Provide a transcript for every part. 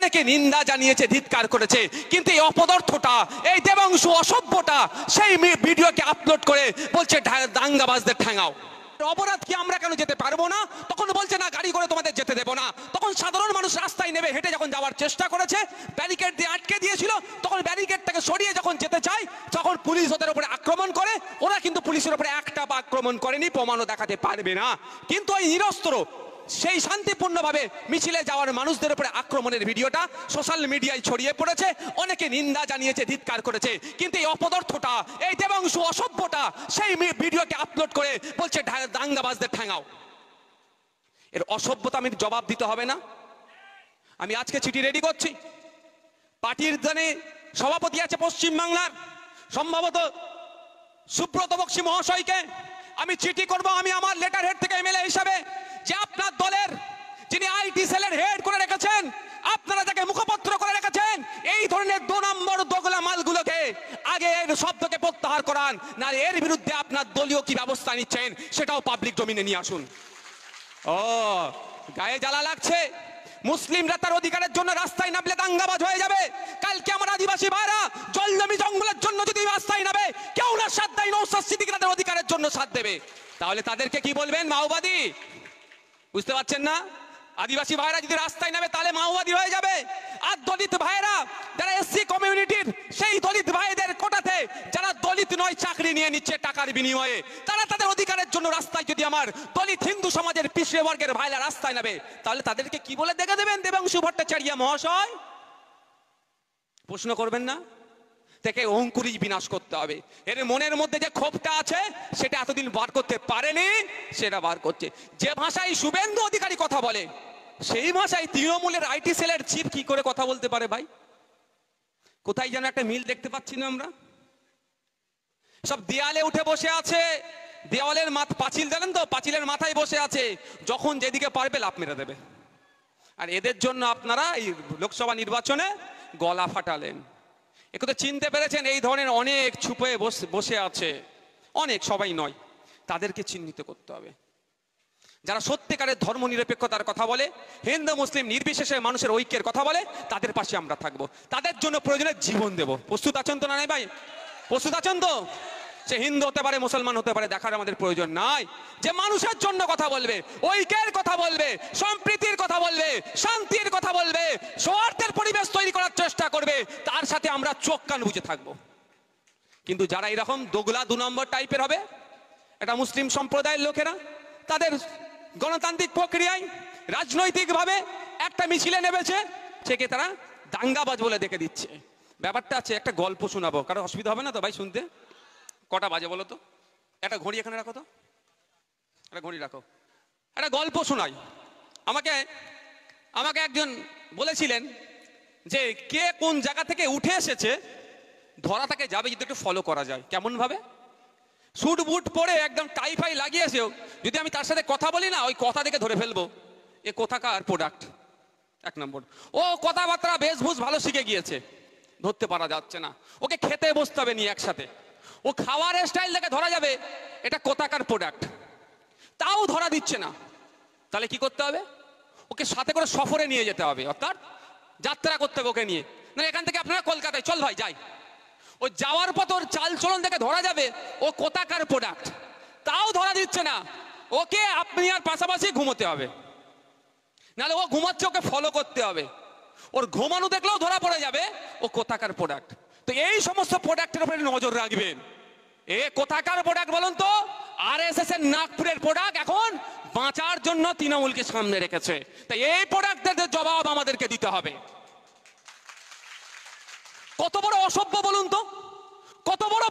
অনেকে নিন্দা জানিয়েছে, ধিক্কার করেছে, কিন্তু এই অপদার্থটা, এই দেবাংশু অসভ্যটা সেই ভিডিওকে আপলোড করে বলছে দাঙ্গাবাজদের ঠ্যাঙাও। অপরাধ কি আমরা কেন যেতে পারবো না? তখন বলছে না গাড়ি করে তোমাদের যেতে দেবো না। তখন সাধারণ মানুষ রাস্তায় নেমে হেঁটে যখন যাওয়ার চেষ্টা করেছে, ব্যারিকেড দিয়ে আটকে দিয়েছিল, তখন ব্যারিকেডটাকে সরিয়ে যখন যেতে চায় তখন পুলিশ ওদের উপরে আক্রমণ করে। ওরা কিন্তু পুলিশের উপরে একটা বা আক্রমণ করেনি, প্রমাণও দেখাতে পারবে না। কিন্তু ওই নিরস্ত্র সেই শান্তিপূর্ণভাবে মিছিলে যাওয়ার মানুষদের উপরে আক্রমণের ভিডিওটা সোশ্যাল মিডিয়ায় ছড়িয়ে পড়েছে। অনেকে নিন্দা জানিয়েছে, ধিক্কার করেছে, কিন্তু এই অপদার্থটা, এই দেবাংশু অসভ্যটা সেই ভিডিওকে আপলোড করে বলছে দাঙ্গাবাজদের ঠ্যাঙাও। এর অসভ্যতা আমি জবাব দিতে হবে না? আমি আজকে চিঠি রেডি করছি। পার্টির দানে সভাপতি আছে পশ্চিম বাংলার, সম্ভবত সুব্রত বক্সী মহাশয়কে আমি চিঠি করব। আমি আমার লেটার হেড থেকে এমএলএ হিসাবে, যে আপনার দলের যিনি আইটি সেলের হেড করে রেখেছেন, আপনারা যাকে মুখপত্র করে রেখেছেন, এই ধরনের 2 নম্বর দোগলা মালগুলোকে আগে এর শব্দকে প্রত্যাহার করান, না এর বিরুদ্ধে আপনার দলীয় কি ব্যবস্থা নিচ্ছেন সেটাও পাবলিক ডোমিনে নিয়ে আসুন। ও গায়ে জ্বালা লাগছে? মুসলিমরা তার অধিকারের জন্য রাস্তায় নামলে দাঙ্গাবাজ হয়ে যাবে। কালকে আমার আদিবাসী ভাইরা জলজমি জঙ্গলের জন্য যদি রাস্তায় নামে, কেউ না সাথ দেয়, নওশাদ সিদ্দিকী তাদের অধিকারের জন্য সাথ দেবে, তাহলে তাদেরকে কি বলবেন? মাওবাদী। বুঝতে পারছেন না? আদিবাসী ভাইরা যদি রাস্তায় নামে তাহলে মাওবাদী হয়ে যাবে। আর দলিত ভাইরা যারা এসসি কমিউনিটির, সেই দলিত ভাইদের কোটাতে যারা দলিত নয় চাকরি নিয়ে নিচ্ছে টাকার বিনিময়ে, তারা তাদের অধিকারের জন্য রাস্তায় যদি আমার দলিত হিন্দু সমাজের পিছিয়ে বর্গের ভাইরা রাস্তায় নামে, তাহলে তাদেরকে কি বলে দেখে দেবেন? দেবাংশু ভট্টাচার্য মহাশয়, প্রশ্ন করবেন না? থেকে অঙ্কুরই বিনাশ করতে হবে। এর মনের মধ্যে যে ক্ষোভটা আছে সেটা এতদিন বার করতে পারেনি, সেটা বার করছে। যে ভাষায় শুভেন্দু অধিকারী কথা বলে, সেই ভাষায় তৃণমূলের আইটি সেলের চিফ কি করে কথা বলতে পারে ভাই? কোথায় যেন একটা মিল দেখতে পাচ্ছি না আমরা? সব দেয়ালে উঠে বসে আছে, দেওয়ালের পাঁচিল জানেন তো, পাঁচিলের মাথায় বসে আছে, যখন যেদিকে পারবে লাফ মেরে দেবে। আর এদের জন্য আপনারা এই লোকসভা নির্বাচনে গলা ফাটালেন। একথা চিনতে পেরেছেন? এই ধরনের অনেক ছুপে বসে আছে, অনেক, সবাই নয়, তাদেরকে চিহ্নিত করতে হবে। যারা সত্যিকারের ধর্ম নিরপেক্ষতার কথা বলে, হিন্দু মুসলিম নির্বিশেষে মানুষের ঐক্যের কথা বলে, তাদের পাশে আমরা থাকবো, তাদের জন্য প্রয়োজনে জীবন দেব। প্রস্তুত আছেন তো? না নাই ভাই, প্রস্তুত আছেন তো? সে হিন্দু হতে পারে, মুসলমান হতে পারে, দেখার আমাদের প্রয়োজন নাই। যে মানুষের জন্য কথা বলবে, ঐক্যের কথা বলবে, সম্প্রীতির কথা বলবে, শান্তির কথা বলবে, সৌহার্দ্যের পরিবেশ তৈরি করার চেষ্টা করবে, তার সাথে আমরা চোখ কান বুঝে থাকবো। কিন্তু যারা এরকম দোগলা 2 নম্বর টাইপের হবে, এটা মুসলিম সম্প্রদায়ের লোকেরা তাদের গণতান্ত্রিক প্রক্রিয়ায় রাজনৈতিকভাবে একটা মিছিলে নেমেছে, সেকে তারা দাঙ্গাবাজ বলে দেখে দিচ্ছে। ব্যাপারটা আছে, একটা গল্প শোনাবো, কারো অসুবিধা হবে না তো ভাই শুনতে? কটা বাজে বলো তো? একটা ঘড়ি এখানে রাখো তো, একটা ঘড়ি রাখো। একটা গল্প শোনাই। আমাকে একজন বলেছিলেন যে কে কোন জায়গা থেকে উঠে এসেছে ধরা তাকে যাবে যদি একটু ফলো করা যায়। কেমন ভাবে? স্যুট বুট পরে একদম টাই ফাই লাগিয়েছেও, যদি আমি তার সাথে কথা বলি না, ওই কথা দেখে ধরে ফেলবো এ কোথাকার প্রোডাক্ট। 1 নম্বর, ও কথাবার্তা বেশভূষ ভালো শিখে গিয়েছে, ধরতে পারা যাচ্ছে না। ওকে খেতে বসতে হবে নিয়ে একসাথে, ও খাওয়ার স্টাইল দেখে ধরা যাবে এটা কোথাকার প্রোডাক্ট, তাও ধরা দিচ্ছে না। তাহলে কি করতে হবে? ওকে সাথে করে সফরে নিয়ে যেতে হবে, অর্থাৎ যাত্রা করতে হবে ওকে নিয়ে। না এখান থেকে আপনারা কলকাতায় চল ভাই যাই, ও যাওয়ার পথ ওর চাল চলন দেখে ধরা যাবে ও কোথাকার প্রোডাক্ট, তাও ধরা দিচ্ছে না। ওকে আপনি আর পাশাপাশি ঘুমোতে হবে, নাহলে ও ঘুমাচ্ছে ওকে ফলো করতে হবে। ওর ঘুমানো দেখলেও ধরা পড়ে যাবে ও কোথাকার প্রোডাক্ট। তো এই সমস্ত প্রোডাক্টের উপরে নজর রাখবেন। এ কোথাকার প্রোডাক্ট বলুন তো? আরএসএস এর নাগপুরের প্রোডাক্ট এখন বাঁচার জন্য তৃণমূলকে সামনে রেখেছে। তাই এই প্রোডাক্টের জবাব আমাদেরকে দিতে হবে। কত বড় অসভ্য বলুন তো, কত বড়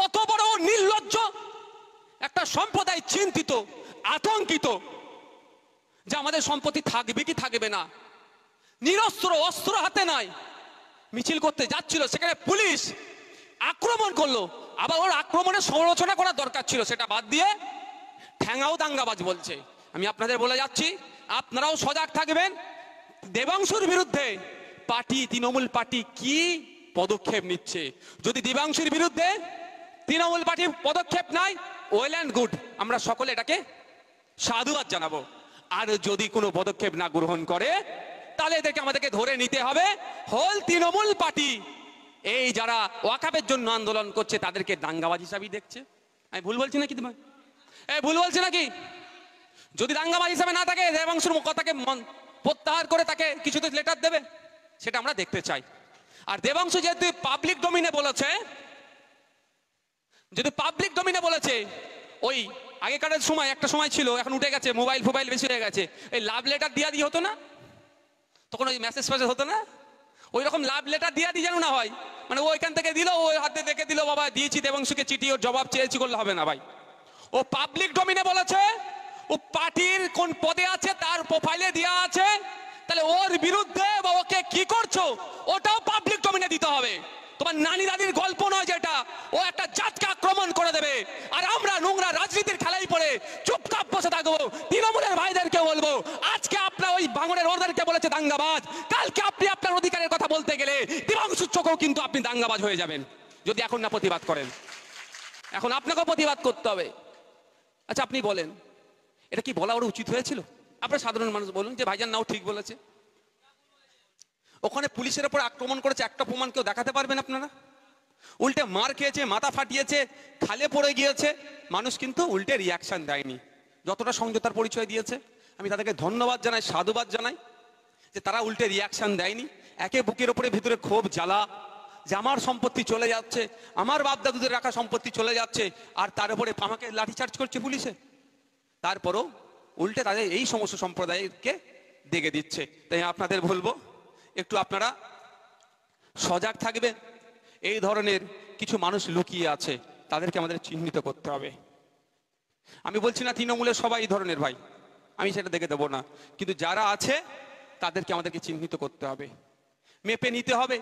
কত বড় নির্লজ্জ একটা সম্প্রদায়, চিন্তিত, আতঙ্কিত যে আমাদের সম্পত্তি থাকবে কি থাকবে না। নিরস্ত্র, অস্ত্র হাতে নাই, মিছিল করতে যাচ্ছিল, সেখানে পুলিশ আক্রমণ করলো। আবার ওর আক্রমণের সমালোচনা করার দরকার ছিল, সেটা বাদ দিয়ে ঠ্যাঙাও দাঙ্গাবাজ বলছে। আমি আপনাদের বলে যাচ্ছি, আপনারাও সজাগ থাকবেন। দেবাংশুর বিরুদ্ধে পার্টি, তৃণমূল পার্টি কি পদক্ষেপ নিচ্ছে, যদি দেবাংশুর বিরুদ্ধে তৃণমূল পার্টি পদক্ষেপ নাই, ওয়েল অ্যান্ড গুড, আমরা সকলে এটাকে সাধুবাদ জানাবো। আর যদি কোনো পদক্ষেপ না গ্রহণ করে, তাহলে এদেরকে আমাদেরকে ধরে নিতে হবে হোল তৃণমূল পার্টি এই যারা ওয়াকাফের জন্য আন্দোলন করছে তাদেরকে দাঙ্গাবাজ হিসাবেই দেখছে। আমি ভুল বলছি নাকি তোমায়? ভুল বলছি নাকি? যদি দাঙ্গাবাজ হিসাবে না থাকে দেবাংশুর কথাকে প্রত্যাহার করে তাকে কিছুতে লেটার দেবে, সেটা আমরা দেখতে চাই। আর দেবাংশু যেহেতু পাবলিক ডোমিনে বলেছে, যেহেতু পাবলিক ডোমিনে বলেছে, ওই আগেকার সময় একটা সময় ছিল, এখন উঠে গেছে, মোবাইল ফোবাইল বেশি হয়ে গেছে, এই লাভ লেটার দিয়া দিয়ে হতো না তখন, ওই মেসেজ ফেসেজ হতো না, ওই রকম লাভ লেটার দিয়া দিয়ে যেন না হয়, মানে ওইখান থেকে দিল, ওই হাতে দেখে দিল বাবা দিয়েছি দেবাংশুকে চিঠি, ওর জবাব চেয়েছি করলে হবে না ভাই। ও পাবলিক ডোমিনে বলেছে, ও পার্টির কোন পদে আছে তার প্রোফাইলে দেওয়া আছে, তাহলে ওর বিরুদ্ধে বা ওকে কি করছো ওটাও পাবলিক ডোমিনে দিতে হবে। তোমার নানি দাদির গল্প নয় যেটা, ও একটা জাতকে আক্রমণ করে দেবে, আর আমরা নোংরা রাজনীতির খেলাই পড়ে চুপচাপ বসে থাকবো। তৃণমূলের ভাইদেরকে বলবো, আজকে আপনার ওই ভাঙনের ওদেরকে বলেছে দাঙ্গাবাজ, কালকে আপনি আপনার অধিকারের কথা বলতে গেলে দেবাংশুর চোখেও কিন্তু আপনি দাঙ্গাবাজ হয়ে যাবেন যদি এখন না প্রতিবাদ করেন। এখন আপনাকেও প্রতিবাদ করতে হবে। আচ্ছা আপনি বলেন, এটা কি বলা ওর উচিত হয়েছিল? আপনার সাধারণ মানুষ বলুন যে ভাইজান নাও ঠিক বলেছে। ওখানে পুলিশের উপর আক্রমণ করেছে, একটা প্রমাণ কেউ দেখাতে পারবেন আপনারা? উল্টে মার খেয়েছে, মাথা ফাটিয়েছে, খালে পড়ে গিয়েছে, মানুষ কিন্তু উল্টে রিয়াকশন দেয়নি। যতটা সংযতার পরিচয় দিয়েছে আমি তাদেরকে ধন্যবাদ জানাই, সাধুবাদ জানাই যে তারা উল্টে রিয়াকশন দেয়নি। একে বুকের উপরে ভিতরে ক্ষোভ জ্বালা যে আমার সম্পত্তি চলে যাচ্ছে, আমার বাপ দাদুদের রাখা সম্পত্তি চলে যাচ্ছে, আর তার উপরে আমাকে লাঠিচার্জ করছে পুলিশে, তারপরও উল্টে তাদের এই সমস্ত সম্প্রদায়কে দেখে দিচ্ছে। তাই আপনাদের বলবো একটু আপনারা সজাগ থাকবেন। এই ধরনের কিছু মানুষ লুকিয়ে আছে, তাদেরকে আমাদের চিহ্নিত করতে হবে। আমি বলছি না তৃণমূলের সবাই এই ধরনের ভাই, আমি সেটা দেখে দেবো না, কিন্তু যারা আছে তাদেরকে আমাদেরকে চিহ্নিত করতে হবে, মেপে নিতে হবে,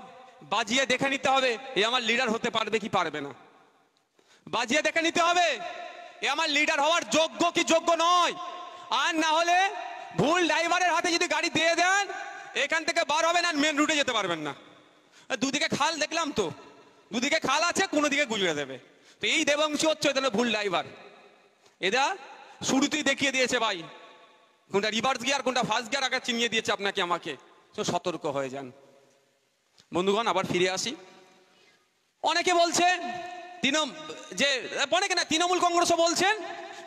বাজিয়ে দেখে নিতে হবে এ আমার লিডার হতে পারবে কি পারবে না। বাজিয়ে দেখে নিতে হবে এ আমার লিডার হওয়ার যোগ্য কি যোগ্য নয়। আর না হলে ভুল ড্রাইভারের হাতে যদি গাড়ি দিয়ে দেন, এখান থেকে বার হবে না, মেন রুটে যেতে পারবেন না। দুদিকে খাল দেখলাম তো, দুদিকে খাল আছে, কোনো দিকে গুজরে দেবে। তো এই দেবাংশু হচ্ছে ভুল ড্রাইভার। এরা শুরুতেই দেখিয়ে দিয়েছে ভাই, কোনটা রিভার্স গিয়ার কোনটা ফার্স্ট গিয়ার আগে চিনিয়ে দিয়েছে আপনাকে আমাকে। তো সতর্ক হয়ে যান বন্ধুগণ। আবার ফিরে আসি, অনেকে বলছে অনেকে না, তৃণমূল কংগ্রেসও বলছেন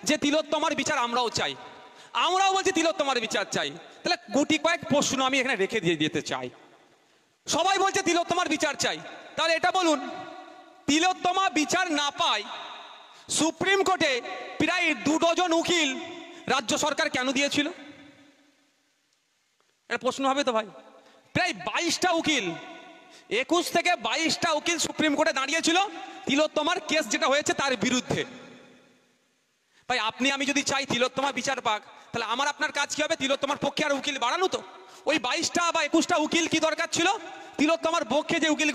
যে তিলোত্তমার বিচার আমরাও চাই, আমরাও বলছি তিলোত্তমার বিচার চাই। তাহলে গুটি কয়েক প্রশ্ন আমি এখানে রেখে দিয়ে দিতে চাই। সবাই বলছে তিলোত্তমার বিচার চাই, তাহলে এটা বলুন, তিলোত্তমা বিচার না পায় সুপ্রিম কোর্টে প্রায় 2 ডজন উকিল রাজ্য সরকার কেন দিয়েছিল? এটা প্রশ্ন হবে তো ভাই। প্রায় 22টা উকিল, 21 থেকে 22টা উকিল সুপ্রিম কোর্টে দাঁড়িয়েছিল তিলোত্তমার কেস যেটা হয়েছে তার বিরুদ্ধে। ভাই আপনি আমি যদি চাই তিলোত্তমা বিচার পাক, তাহলে আমার আপনার কাজ কি হবে? তিলোত্তমার পক্ষে আর উকিল বাড়ানো। তো ওই 22টা বা 21টা উকিল কি দরকার ছিল? তিলোত্তমার পক্ষে যে উকিল